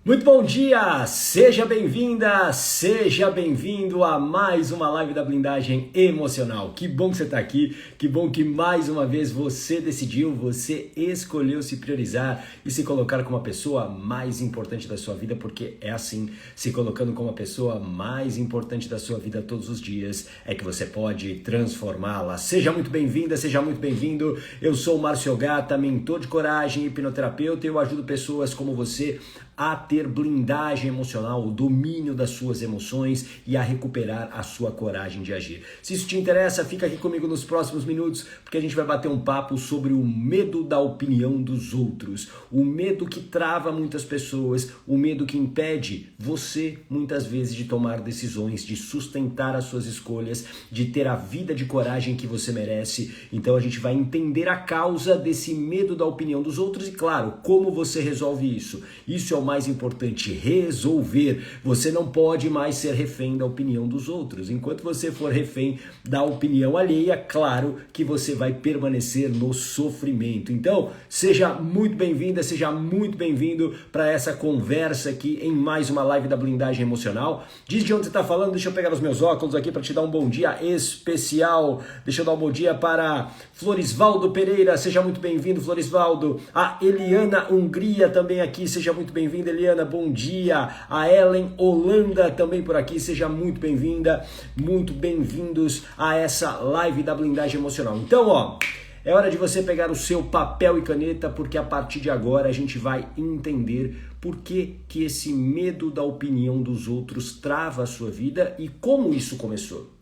Muito bom dia! Seja bem-vinda, seja bem-vindo a mais uma live da blindagem emocional. Que bom que você está aqui, que bom que mais uma vez você decidiu, você escolheu se priorizar e se colocar como a pessoa mais importante da sua vida, porque é assim, se colocando como a pessoa mais importante da sua vida todos os dias, é que você pode transformá-la. Seja muito bem-vinda, seja muito bem-vindo. Eu sou o Márcio Ogata, mentor de coragem e hipnoterapeuta, e eu ajudo pessoas como você a ter blindagem emocional, o domínio das suas emoções e a recuperar a sua coragem de agir. Se isso te interessa, fica aqui comigo nos próximos minutos, porque a gente vai bater um papo sobre o medo da opinião dos outros, o medo que trava muitas pessoas, o medo que impede você, muitas vezes, de tomar decisões, de sustentar as suas escolhas, de ter a vida de coragem que você merece. Então a gente vai entender a causa desse medo da opinião dos outros e, claro, como você resolve isso. Isso é o mais importante, resolver. Você não pode mais ser refém da opinião dos outros. Enquanto você for refém da opinião alheia, claro que você vai permanecer no sofrimento. Então, seja muito bem-vinda, seja muito bem-vindo para essa conversa aqui em mais uma live da blindagem emocional. Diz de onde você está falando, deixa eu pegar os meus óculos aqui para te dar um bom dia especial. Deixa eu dar um bom dia para Florisvaldo Pereira, seja muito bem-vindo, Florisvaldo. A Eliana Hungria também aqui, seja muito bem-vinda, Eliana, bom dia. A Ellen Holanda também por aqui, seja muito bem-vinda, muito bem-vindos a essa live da blindagem emocional. Então, é hora de você pegar o seu papel e caneta, porque a partir de agora a gente vai entender por que esse medo da opinião dos outros trava a sua vida e como isso começou.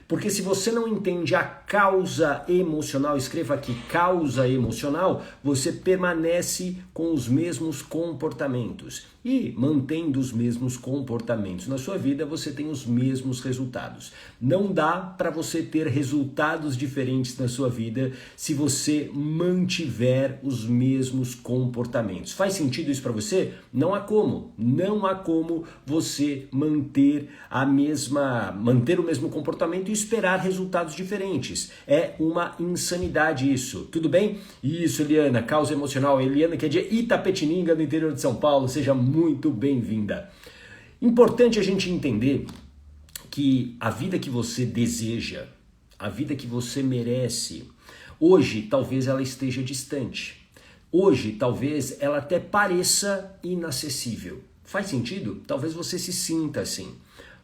Porque se você não entende a causa emocional, escreva aqui causa emocional, você permanece com os mesmos comportamentos. E mantendo os mesmos comportamentos na sua vida, você tem os mesmos resultados. Não dá para você ter resultados diferentes na sua vida se você mantiver os mesmos comportamentos. Faz sentido isso para você? Não há como. Não há como você manter o mesmo comportamento e esperar resultados diferentes. É uma insanidade isso. Tudo bem? Isso, Eliana, causa emocional. Eliana, que é de Itapetininga, no interior de São Paulo. Seja muito bem-vinda. Importante a gente entender que a vida que você deseja, a vida que você merece, hoje talvez ela esteja distante. Hoje talvez ela até pareça inacessível. Faz sentido? Talvez você se sinta assim.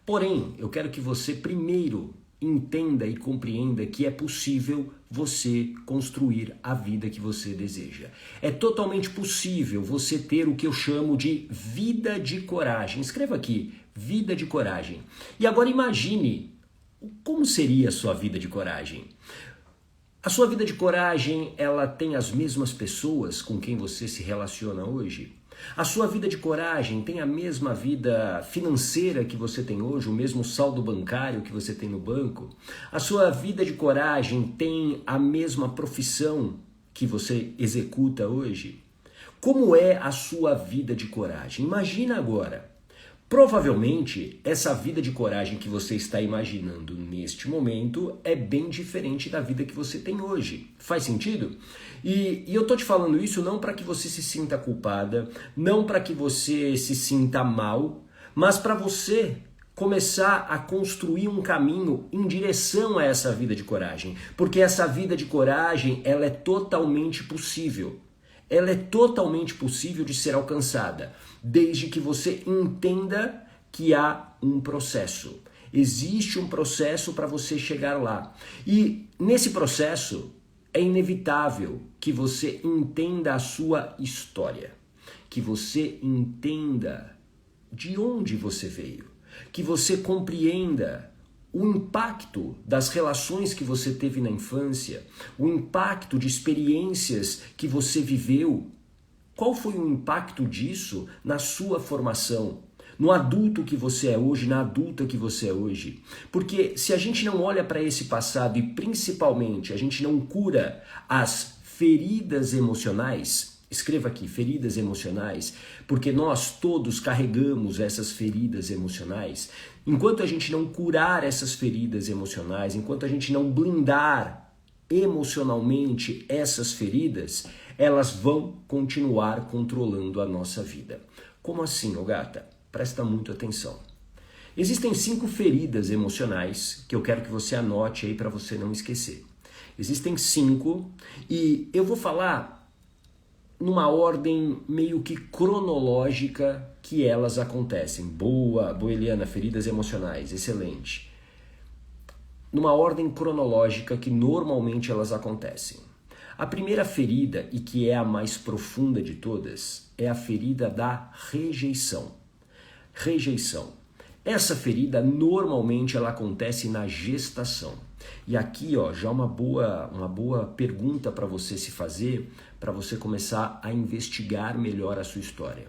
Porém, eu quero que você primeiro entenda e compreenda que é possível você construir a vida que você deseja. É totalmente possível você ter o que eu chamo de vida de coragem. Escreva aqui, vida de coragem. E agora imagine como seria a sua vida de coragem. A sua vida de coragem, ela tem as mesmas pessoas com quem você se relaciona hoje? A sua vida de coragem tem a mesma vida financeira que você tem hoje, o mesmo saldo bancário que você tem no banco? A sua vida de coragem tem a mesma profissão que você executa hoje? Como é a sua vida de coragem? Imagina agora. Provavelmente, essa vida de coragem que você está imaginando neste momento é bem diferente da vida que você tem hoje. Faz sentido? E eu tô te falando isso não para que você se sinta culpada, não para que você se sinta mal, mas para você começar a construir um caminho em direção a essa vida de coragem. Porque essa vida de coragem, ela é totalmente possível. Ela é totalmente possível de ser alcançada, desde que você entenda que há um processo. Existe um processo para você chegar lá. E nesse processo é inevitável que você entenda a sua história, que você entenda de onde você veio, que você compreenda o impacto das relações que você teve na infância, o impacto de experiências que você viveu. Qual foi o impacto disso na sua formação? No adulto que você é hoje, na adulta que você é hoje? Porque se a gente não olha para esse passado e principalmente a gente não cura as feridas emocionais, escreva aqui, feridas emocionais, porque nós todos carregamos essas feridas emocionais. Enquanto a gente não curar essas feridas emocionais, enquanto a gente não blindar emocionalmente essas feridas, elas vão continuar controlando a nossa vida. Como assim, ô gata? Presta muito atenção. Existem 5 feridas emocionais que eu quero que você anote aí para você não esquecer. Existem 5 e eu vou falar numa ordem meio que cronológica que elas acontecem. Boa, Eliana, feridas emocionais, excelente. Numa ordem cronológica que normalmente elas acontecem. A primeira ferida, e que é a mais profunda de todas, é a ferida da rejeição. Rejeição. Essa ferida normalmente ela acontece na gestação. E aqui, ó, já uma boa pergunta para você se fazer, para você começar a investigar melhor a sua história.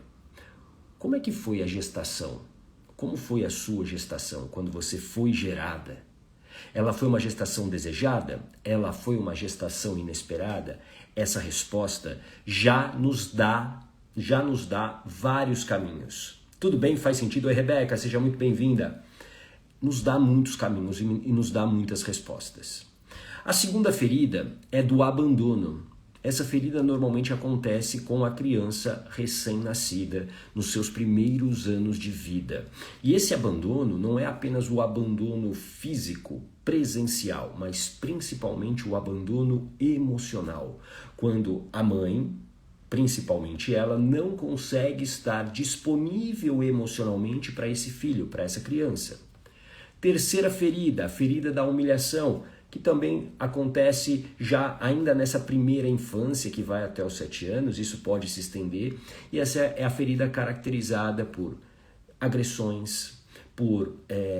Como é que foi a gestação? Como foi a sua gestação quando você foi gerada? Ela foi uma gestação desejada? Ela foi uma gestação inesperada? Essa resposta já nos dá vários caminhos. Tudo bem? Faz sentido? Oi, Rebeca, seja muito bem-vinda. Nos dá muitos caminhos e nos dá muitas respostas. A segunda ferida é do abandono. Essa ferida normalmente acontece com a criança recém-nascida, nos seus primeiros anos de vida. E esse abandono não é apenas o abandono físico, presencial, mas principalmente o abandono emocional. Quando a mãe, principalmente ela, não consegue estar disponível emocionalmente para esse filho, para essa criança. Terceira ferida, a ferida da humilhação, que também acontece já ainda nessa primeira infância, que vai até os 7 anos, isso pode se estender, e essa é a ferida caracterizada por agressões, por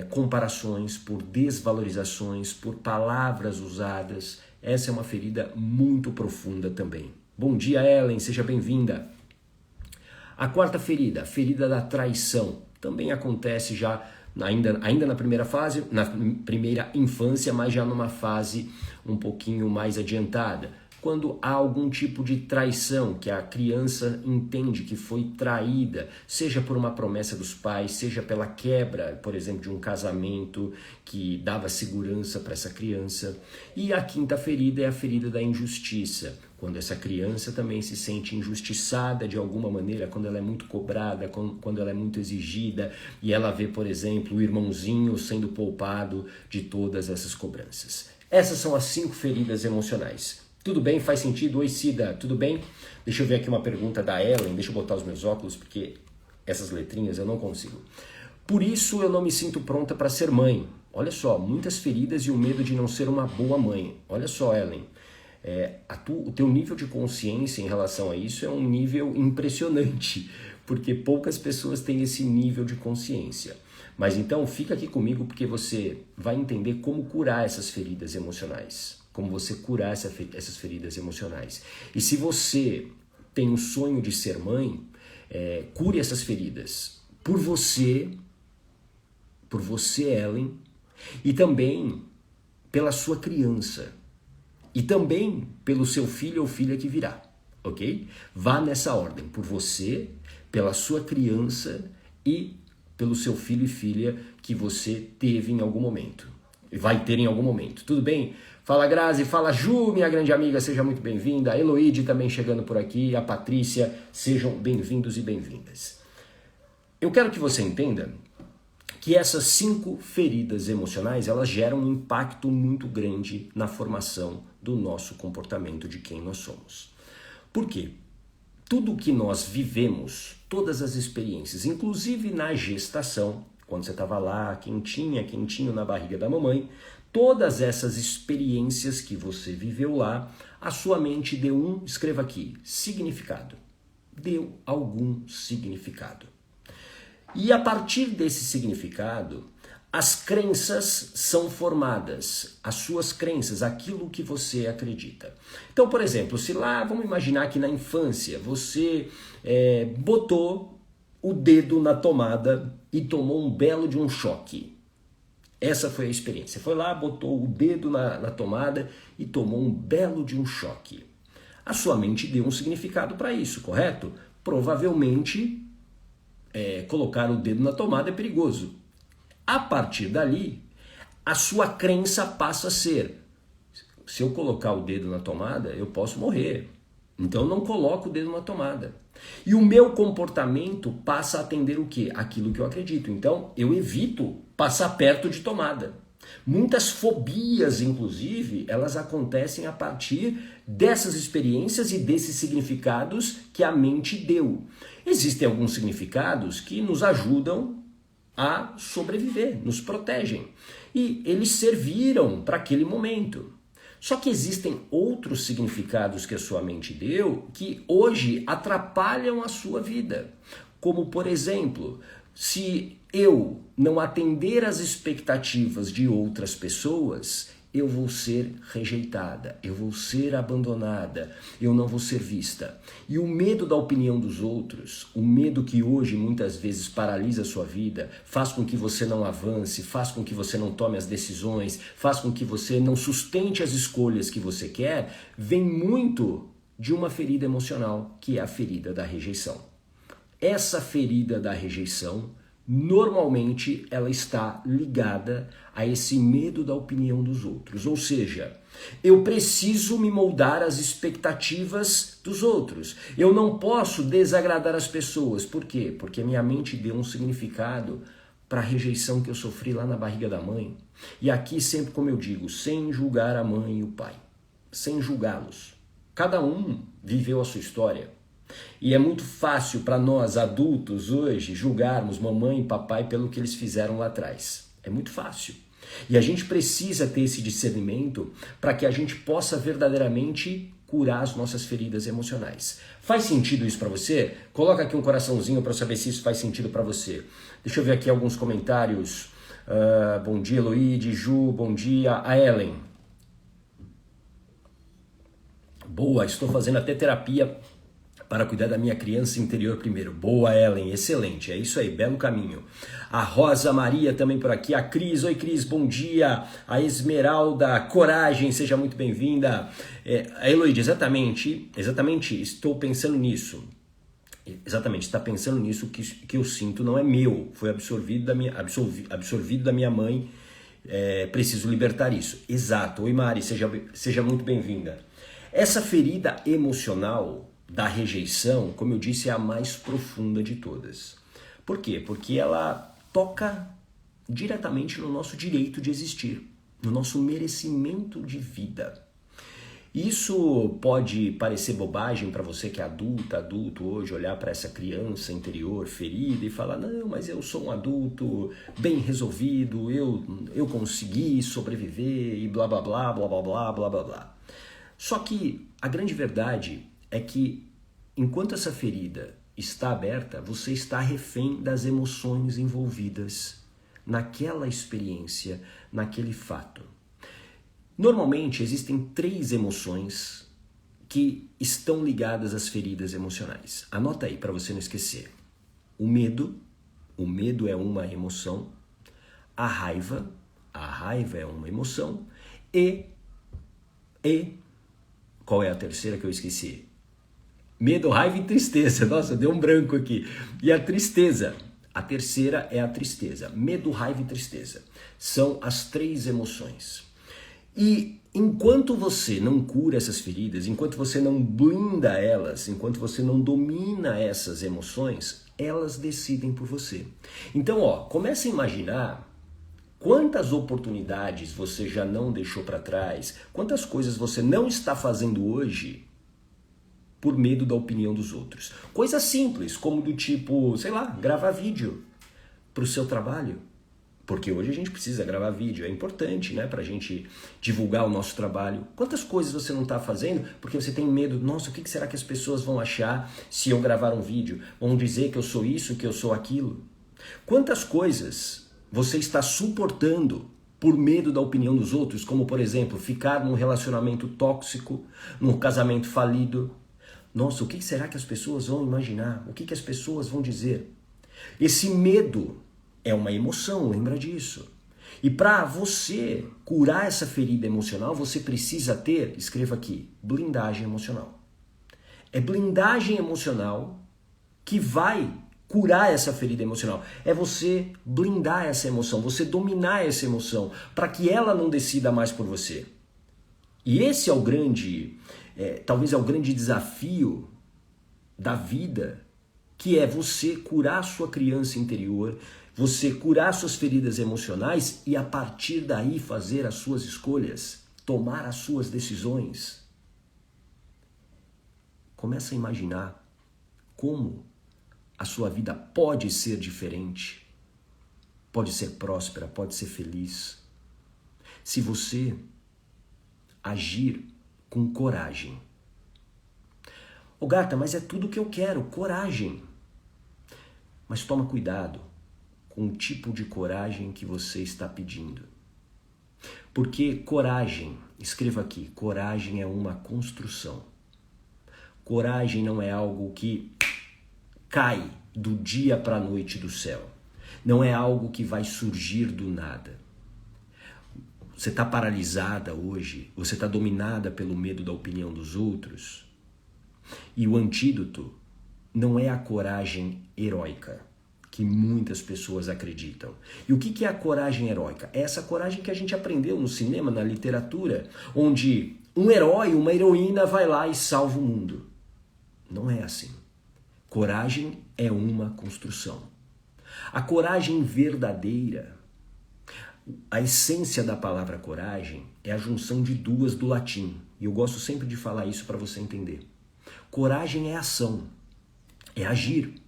comparações, por desvalorizações, por palavras usadas. Essa é uma ferida muito profunda também. Bom dia, Ellen, seja bem-vinda. A quarta ferida, a ferida da traição, também acontece já ainda na primeira fase, na primeira infância, mas já numa fase um pouquinho mais adiantada. Quando há algum tipo de traição, que a criança entende que foi traída, seja por uma promessa dos pais, seja pela quebra, por exemplo, de um casamento que dava segurança para essa criança. E a quinta ferida é a ferida da injustiça, quando essa criança também se sente injustiçada de alguma maneira, quando ela é muito cobrada, quando ela é muito exigida e ela vê, por exemplo, o irmãozinho sendo poupado de todas essas cobranças. Essas são as 5 feridas emocionais. Tudo bem? Faz sentido? Oi, Cida, tudo bem? Deixa eu ver aqui uma pergunta da Ellen, deixa eu botar os meus óculos, porque essas letrinhas eu não consigo. Por isso eu não me sinto pronta para ser mãe. Olha só, muitas feridas e o medo de não ser uma boa mãe. Olha só, Ellen, o teu nível de consciência em relação a isso é um nível impressionante, porque poucas pessoas têm esse nível de consciência. Mas então fica aqui comigo porque você vai entender como curar essas feridas emocionais. Como você curar essas feridas emocionais. E se você tem o sonho de ser mãe, cure essas feridas por você, Ellen, e também pela sua criança, e também pelo seu filho ou filha que virá, ok? Vá nessa ordem, por você, pela sua criança e pelo seu filho e filha que você teve em algum momento, vai ter em algum momento, tudo bem? Fala Grazi, fala Ju, minha grande amiga, seja muito bem-vinda. A Eloide também chegando por aqui, a Patrícia, sejam bem-vindos e bem-vindas. Eu quero que você entenda que essas 5 feridas emocionais, elas geram um impacto muito grande na formação do nosso comportamento, de quem nós somos. Por quê? Tudo que nós vivemos, todas as experiências, inclusive na gestação, quando você estava lá, quentinho na barriga da mamãe, todas essas experiências que você viveu lá, a sua mente deu escreva aqui, significado. Deu algum significado. E a partir desse significado, as crenças são formadas, as suas crenças, aquilo que você acredita. Então, por exemplo, se lá, vamos imaginar que na infância você botou o dedo na tomada e tomou um belo de um choque. Essa foi a experiência. Você foi lá, botou o dedo na tomada e tomou um belo de um choque. A sua mente deu um significado para isso, correto? Provavelmente, colocar o dedo na tomada é perigoso. A partir dali, a sua crença passa a ser: se eu colocar o dedo na tomada, eu posso morrer. Então eu não coloco o dedo na tomada. E o meu comportamento passa a atender o quê? Aquilo que eu acredito. Então eu evito passar perto de tomada. Muitas fobias, inclusive, elas acontecem a partir dessas experiências e desses significados que a mente deu. Existem alguns significados que nos ajudam a sobreviver, nos protegem. E eles serviram para aquele momento. Só que existem outros significados que a sua mente deu que hoje atrapalham a sua vida. Como, por exemplo, se eu não atender às expectativas de outras pessoas, eu vou ser rejeitada, eu vou ser abandonada, eu não vou ser vista. E o medo da opinião dos outros, o medo que hoje muitas vezes paralisa a sua vida, faz com que você não avance, faz com que você não tome as decisões, faz com que você não sustente as escolhas que você quer, vem muito de uma ferida emocional, que é a ferida da rejeição. Essa ferida da rejeição, normalmente ela está ligada a esse medo da opinião dos outros. Ou seja, eu preciso me moldar às expectativas dos outros. Eu não posso desagradar as pessoas. Por quê? Porque minha mente deu um significado para a rejeição que eu sofri lá na barriga da mãe. E aqui sempre, como eu digo, sem julgar a mãe e o pai. Sem julgá-los. Cada um viveu a sua história. E é muito fácil para nós adultos hoje julgarmos mamãe e papai pelo que eles fizeram lá atrás. É muito fácil. E a gente precisa ter esse discernimento para que a gente possa verdadeiramente curar as nossas feridas emocionais. Faz sentido isso para você? Coloca aqui um coraçãozinho para eu saber se isso faz sentido para você. Deixa eu ver aqui alguns comentários. Bom dia, Eloide, Ju, bom dia. A Ellen. Boa, estou fazendo até terapia para cuidar da minha criança interior primeiro. Boa, Ellen, excelente, é isso aí, belo caminho. A Rosa Maria também por aqui, a Cris, oi Cris, bom dia. A Esmeralda, coragem, seja muito bem-vinda. A Eloide, exatamente, estou pensando nisso. Exatamente, está pensando nisso que eu sinto, não é meu, foi absorvido da minha mãe, preciso libertar isso. Exato, oi Mari, seja muito bem-vinda. Essa ferida emocional da rejeição, como eu disse, é a mais profunda de todas. Por quê? Porque ela toca diretamente no nosso direito de existir, no nosso merecimento de vida. Isso pode parecer bobagem para você que é adulto hoje, olhar para essa criança interior ferida e falar, não, mas eu sou um adulto bem resolvido, eu consegui sobreviver e blá blá blá blá blá blá blá blá blá. Só que a grande verdade é que enquanto essa ferida está aberta, você está refém das emoções envolvidas naquela experiência, naquele fato. Normalmente existem 3 emoções que estão ligadas às feridas emocionais. Anota aí para você não esquecer. O medo é uma emoção. A raiva é uma emoção. E qual é a terceira que eu esqueci? Medo, raiva e tristeza. Nossa, deu um branco aqui. E a tristeza. A terceira é a tristeza. Medo, raiva e tristeza. São as 3 emoções. E enquanto você não cura essas feridas, enquanto você não blinda elas, enquanto você não domina essas emoções, elas decidem por você. Então, comece a imaginar quantas oportunidades você já não deixou para trás, quantas coisas você não está fazendo hoje por medo da opinião dos outros. Coisas simples, como do tipo, sei lá, gravar vídeo para o seu trabalho. Porque hoje a gente precisa gravar vídeo, é importante, né, para a gente divulgar o nosso trabalho. Quantas coisas você não está fazendo porque você tem medo, nossa, o que será que as pessoas vão achar se eu gravar um vídeo? Vão dizer que eu sou isso, que eu sou aquilo? Quantas coisas você está suportando por medo da opinião dos outros, como, por exemplo, ficar num relacionamento tóxico, num casamento falido? Nossa, o que será que as pessoas vão imaginar? O que as pessoas vão dizer? Esse medo é uma emoção, lembra disso. E para você curar essa ferida emocional, você precisa ter, escreva aqui, blindagem emocional. É blindagem emocional que vai curar essa ferida emocional. É você blindar essa emoção, você dominar essa emoção, para que ela não decida mais por você. E esse é o grande talvez é o grande desafio da vida, que é você curar sua criança interior, você curar suas feridas emocionais e a partir daí fazer as suas escolhas, tomar as suas decisões. Começa a imaginar como a sua vida pode ser diferente, pode ser próspera, pode ser feliz, se você agir com coragem. Ô gata, mas é tudo que eu quero, coragem. Mas toma cuidado com o tipo de coragem que você está pedindo. Porque coragem, escreva aqui, coragem é uma construção. Coragem não é algo que cai do dia para a noite do céu. Não é algo que vai surgir do nada. Você está paralisada hoje, você está dominada pelo medo da opinião dos outros. E o antídoto não é a coragem heróica, que muitas pessoas acreditam. E o que é a coragem heróica? É essa coragem que a gente aprendeu no cinema, na literatura, onde um herói, uma heroína vai lá e salva o mundo. Não é assim. Coragem é uma construção. A coragem verdadeira, a essência da palavra coragem é a junção de duas do latim. E eu gosto sempre de falar isso para você entender. Coragem é ação, é agir.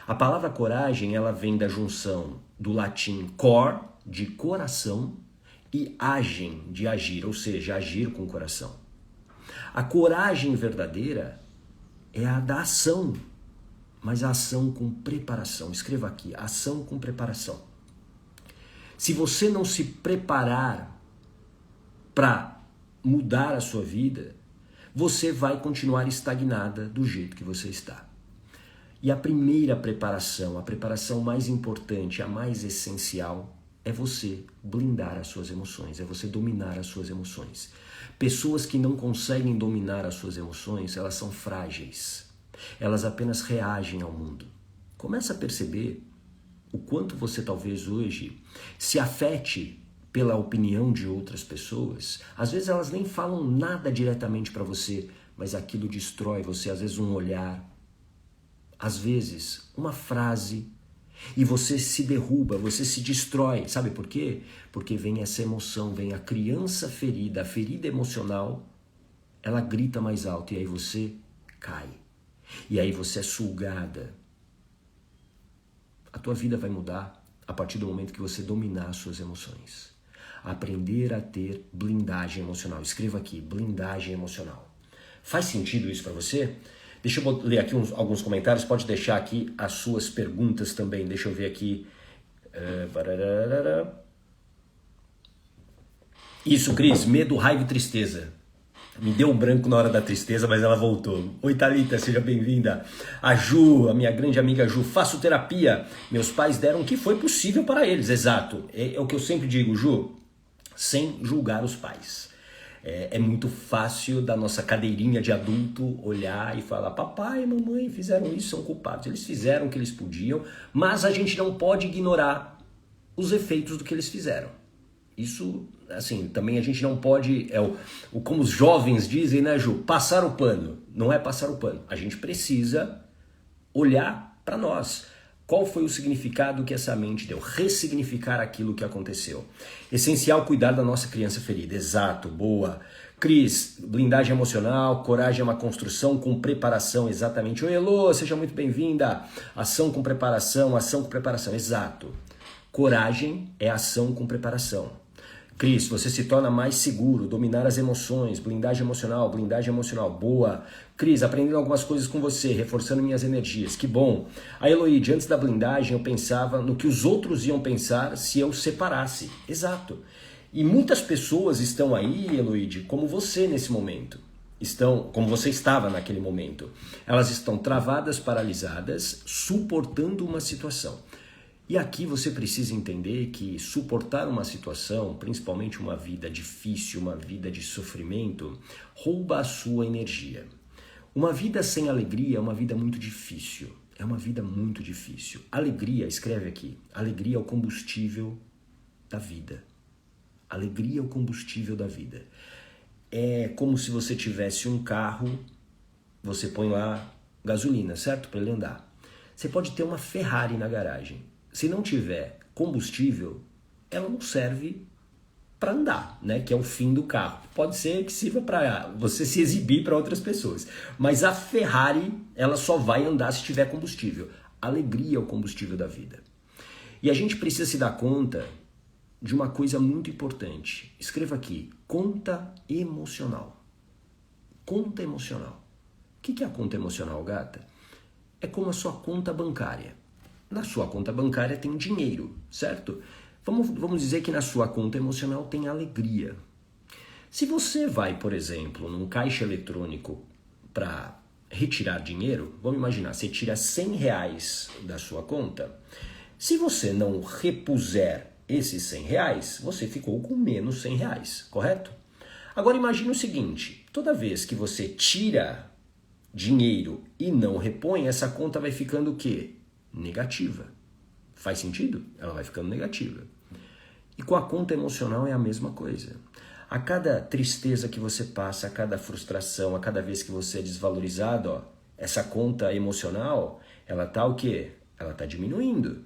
A palavra coragem, ela vem da junção do latim cor, de coração, e agem, de agir, ou seja, agir com o coração. A coragem verdadeira é a da ação, mas a ação com preparação. Escreva aqui, ação com preparação. Se você não se preparar para mudar a sua vida, você vai continuar estagnada do jeito que você está. E a primeira preparação, a preparação mais importante, a mais essencial, é você blindar as suas emoções, é você dominar as suas emoções. Pessoas que não conseguem dominar as suas emoções, elas são frágeis. Elas apenas reagem ao mundo. Começa a perceber o quanto você talvez hoje se afete pela opinião de outras pessoas. Às vezes elas nem falam nada diretamente para você, mas aquilo destrói você. Às vezes um olhar, às vezes uma frase, e você se derruba, você se destrói. Sabe por quê? Porque vem essa emoção, vem a criança ferida, a ferida emocional, ela grita mais alto e aí você cai. E aí você é sugada. A tua vida vai mudar a partir do momento que você dominar as suas emoções. Aprender a ter blindagem emocional. Escreva aqui, blindagem emocional. Faz sentido isso para você? Deixa eu ler aqui alguns comentários. Pode deixar aqui as suas perguntas também. Deixa eu ver aqui. Isso, Cris. Medo, raiva e tristeza. Me deu um branco na hora da tristeza, mas ela voltou. Oi, Thalita, seja bem-vinda. A Ju, a minha grande amiga Ju, faço terapia. Meus pais deram o que foi possível para eles, exato. É o que eu sempre digo, Ju, sem julgar os pais. É muito fácil da nossa cadeirinha de adulto olhar e falar: papai e mamãe fizeram isso, são culpados. Eles fizeram o que eles podiam, mas a gente não pode ignorar os efeitos do que eles fizeram. Isso, assim, também a gente não pode, como os jovens dizem, né, Ju? Passar o pano. Não é passar o pano. A gente precisa olhar para nós. Qual foi o significado que essa mente deu? Ressignificar aquilo que aconteceu. Essencial cuidar da nossa criança ferida. Exato, boa. Cris, blindagem emocional, coragem é uma construção com preparação, exatamente. Oi, Elô, seja muito bem-vinda. Ação com preparação, exato. Coragem é ação com preparação. Cris, você se torna mais seguro, dominar as emoções, blindagem emocional, boa. Cris, aprendendo algumas coisas com você, reforçando minhas energias, que bom. A Eloíde, antes da blindagem eu pensava no que os outros iam pensar se eu separasse. Exato. E muitas pessoas estão aí, Eloíde, como você nesse momento. Como você estava naquele momento. Elas estão travadas, paralisadas, suportando uma situação. E aqui você precisa entender que suportar uma situação, principalmente uma vida difícil, uma vida de sofrimento, rouba a sua energia. Uma vida sem alegria é uma vida muito difícil. É uma vida muito difícil. Alegria, escreve aqui, alegria é o combustível da vida. Alegria é o combustível da vida. é como se você tivesse um carro, você põe lá gasolina, certo? Para ele andar. Você pode ter uma Ferrari na garagem. Se não tiver combustível, ela não serve para andar, né? Que é o fim do carro. Pode ser que sirva para você se exibir para outras pessoas. Mas a Ferrari, ela só vai andar se tiver combustível. Alegria é o combustível da vida. E a gente precisa se dar conta de uma coisa muito importante. Escreva aqui, conta emocional. Conta emocional. O que é a conta emocional, gata? É como a sua conta bancária. Na sua conta bancária tem dinheiro, certo? Vamos dizer que na sua conta emocional tem alegria. Se você vai, por exemplo, num caixa eletrônico para retirar dinheiro, vamos imaginar, você tira R$100 da sua conta. Se você não repuser esses R$100, você ficou com menos R$100, correto? Agora imagine o seguinte, toda vez que você tira dinheiro e não repõe, essa conta vai ficando o quê? Negativa. Faz sentido? Ela vai ficando negativa. E com a conta emocional é a mesma coisa. A cada tristeza que você passa, a cada frustração, a cada vez que você é desvalorizado, ó, essa conta emocional, ela tá o quê? Ela tá diminuindo.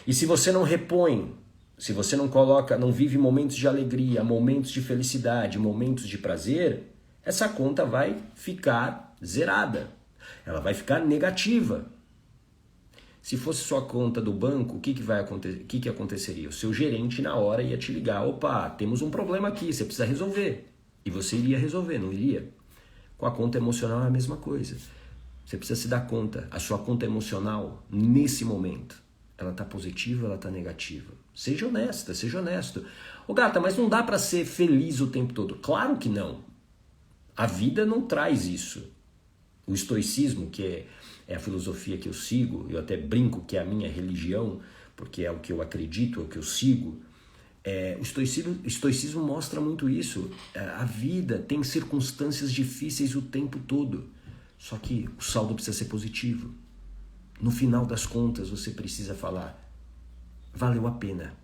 E se você não repõe, se você não coloca, não vive momentos de alegria, momentos de felicidade, momentos de prazer, essa conta vai ficar zerada. Ela vai ficar negativa. Se fosse sua conta do banco, o que aconteceria? O seu gerente na hora ia te ligar, opa, temos um problema aqui, você precisa resolver. E você iria resolver, não iria? Com a conta emocional é a mesma coisa. Você precisa se dar conta, a sua conta emocional, nesse momento, ela está positiva ou ela está negativa? Seja honesta, seja honesto. Ô gata, mas não dá para ser feliz o tempo todo. Claro que não. A vida não traz isso. O estoicismo, que é a filosofia que eu sigo, eu até brinco que é a minha religião, porque é o que eu acredito, é o que eu sigo. O estoicismo mostra muito isso. A vida tem circunstâncias difíceis o tempo todo. Só que o saldo precisa ser positivo. No final das contas, você precisa falar, valeu a pena.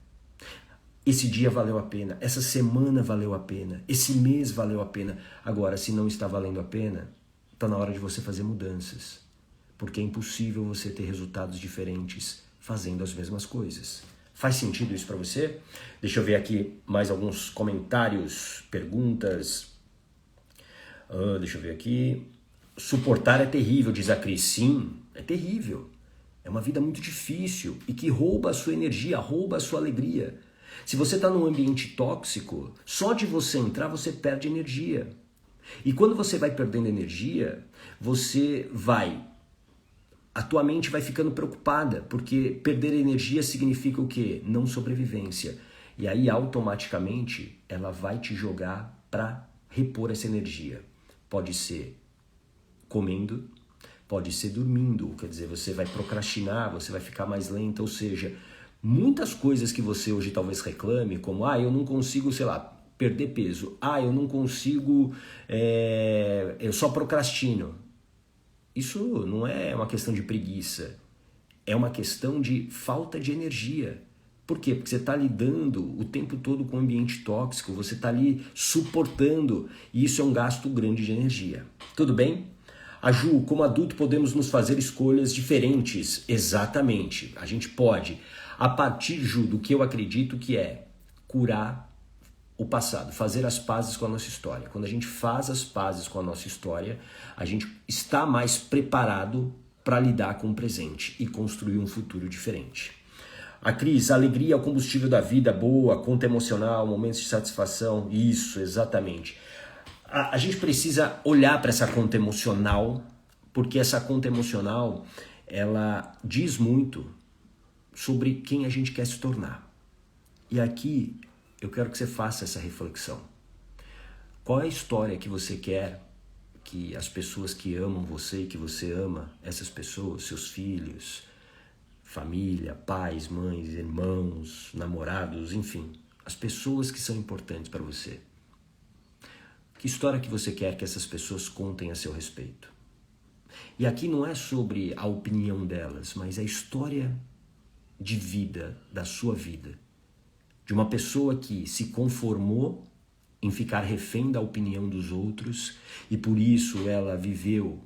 Esse dia valeu a pena, essa semana valeu a pena, esse mês valeu a pena. Agora, se não está valendo a pena, está na hora de você fazer mudanças. Porque é impossível você ter resultados diferentes fazendo as mesmas coisas. Faz sentido isso para você? Deixa eu ver aqui mais alguns comentários, perguntas. Deixa eu ver aqui. Suportar é terrível, diz a Cris. Sim, é terrível. É uma vida muito difícil e que rouba a sua energia, rouba a sua alegria. Se você está num ambiente tóxico, só de você entrar você perde energia. E quando você vai perdendo energia, a tua mente vai ficando preocupada, porque perder energia significa o quê? Não sobrevivência. E aí automaticamente ela vai te jogar para repor essa energia. Pode ser comendo, pode ser dormindo, quer dizer, você vai procrastinar, você vai ficar mais lenta, ou seja, muitas coisas que você hoje talvez reclame, como, eu não consigo, sei lá, perder peso, eu não consigo, eu só procrastino. Isso não é uma questão de preguiça, é uma questão de falta de energia. Por quê? Porque você está lidando o tempo todo com um ambiente tóxico, você está ali suportando, e isso é um gasto grande de energia. Tudo bem? A Ju, como adulto podemos nos fazer escolhas diferentes? Exatamente, a gente pode. A partir, Ju, do que eu acredito que é curar o passado, fazer as pazes com a nossa história. Quando a gente faz as pazes com a nossa história, a gente está mais preparado para lidar com o presente e construir um futuro diferente. A Cris, a alegria é o combustível da vida, boa, conta emocional, momentos de satisfação, isso, exatamente. A gente precisa olhar para essa conta emocional, porque essa conta emocional, ela diz muito sobre quem a gente quer se tornar. E aqui eu quero que você faça essa reflexão. Qual é a história que você quer que as pessoas que amam você e que você ama, essas pessoas, seus filhos, família, pais, mães, irmãos, namorados, enfim, as pessoas que são importantes para você. Que história que você quer que essas pessoas contem a seu respeito? E aqui não é sobre a opinião delas, mas a história de vida, da sua vida. De uma pessoa que se conformou em ficar refém da opinião dos outros, e por isso ela viveu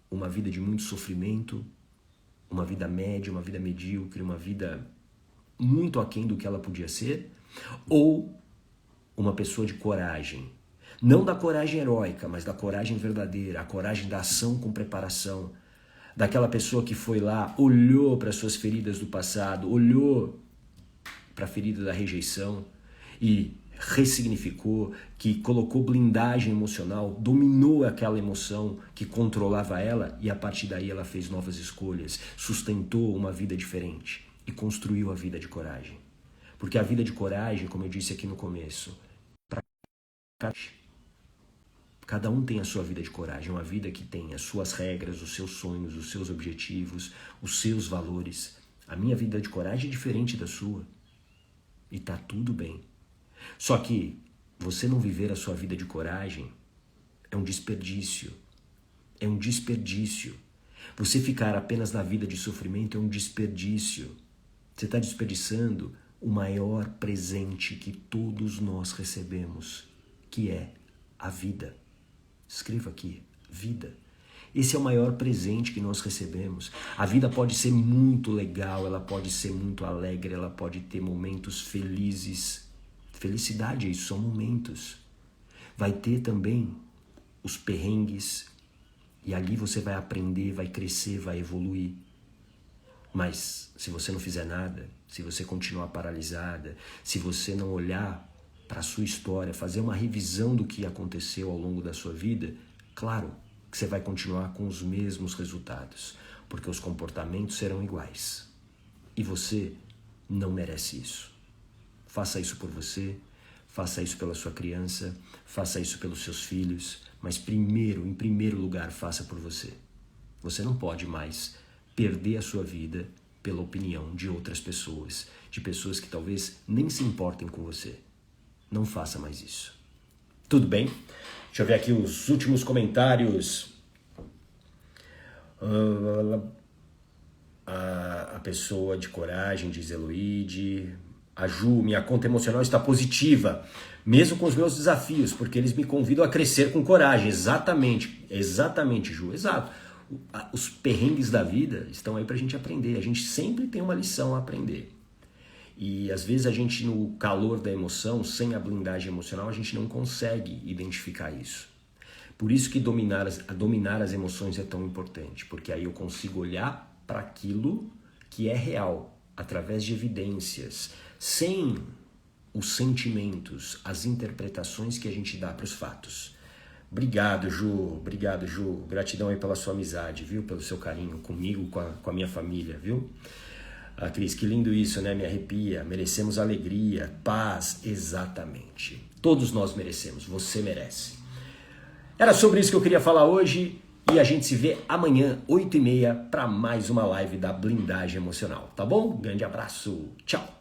uma vida de muito sofrimento, uma vida média, uma vida medíocre, uma vida muito aquém do que ela podia ser, ou uma pessoa de coragem. Não da coragem heróica, mas da coragem verdadeira, a coragem da ação com preparação, daquela pessoa que foi lá, olhou para as suas feridas do passado, olhou para a ferida da rejeição e ressignificou, que colocou blindagem emocional, dominou aquela emoção que controlava ela e a partir daí ela fez novas escolhas, sustentou uma vida diferente e construiu a vida de coragem. Porque a vida de coragem, como eu disse aqui no começo, cada um tem a sua vida de coragem, uma vida que tem as suas regras, os seus sonhos, os seus objetivos, os seus valores. A minha vida de coragem é diferente da sua e tá tudo bem. Só que você não viver a sua vida de coragem é um desperdício. É um desperdício. Você ficar apenas na vida de sofrimento é um desperdício. Você está desperdiçando o maior presente que todos nós recebemos, que é a vida. Escreva aqui, vida. Esse é o maior presente que nós recebemos. A vida pode ser muito legal, ela pode ser muito alegre, ela pode ter momentos felizes. Felicidade é isso, são momentos. Vai ter também os perrengues, e ali você vai aprender, vai crescer, vai evoluir. Mas se você não fizer nada, se você continuar paralisada, se você não olhar para a sua história, fazer uma revisão do que aconteceu ao longo da sua vida, claro que você vai continuar com os mesmos resultados, porque os comportamentos serão iguais. E você não merece isso. Faça isso por você, faça isso pela sua criança, faça isso pelos seus filhos, mas primeiro, em primeiro lugar, faça por você. Você não pode mais perder a sua vida pela opinião de outras pessoas, de pessoas que talvez nem se importem com você. Não faça mais isso. Tudo bem? Deixa eu ver aqui os últimos comentários. A pessoa de coragem, diz Eloide. A Ju, minha conta emocional está positiva, mesmo com os meus desafios, porque eles me convidam a crescer com coragem. Exatamente, Ju, exato. Os perrengues da vida estão aí pra gente aprender. A gente sempre tem uma lição a aprender. E às vezes a gente, no calor da emoção, sem a blindagem emocional, a gente não consegue identificar isso. Por isso que dominar as emoções é tão importante, porque aí eu consigo olhar para aquilo que é real, através de evidências, sem os sentimentos, as interpretações que a gente dá para os fatos. Obrigado, Ju. Gratidão aí pela sua amizade, viu? Pelo seu carinho comigo, com a minha família, viu? Ah, Cris, que lindo isso, né? Me arrepia. Merecemos alegria, paz, exatamente. Todos nós merecemos, você merece. Era sobre isso que eu queria falar hoje e a gente se vê amanhã, 8h30, para mais uma live da Blindagem Emocional, tá bom? Grande abraço, tchau!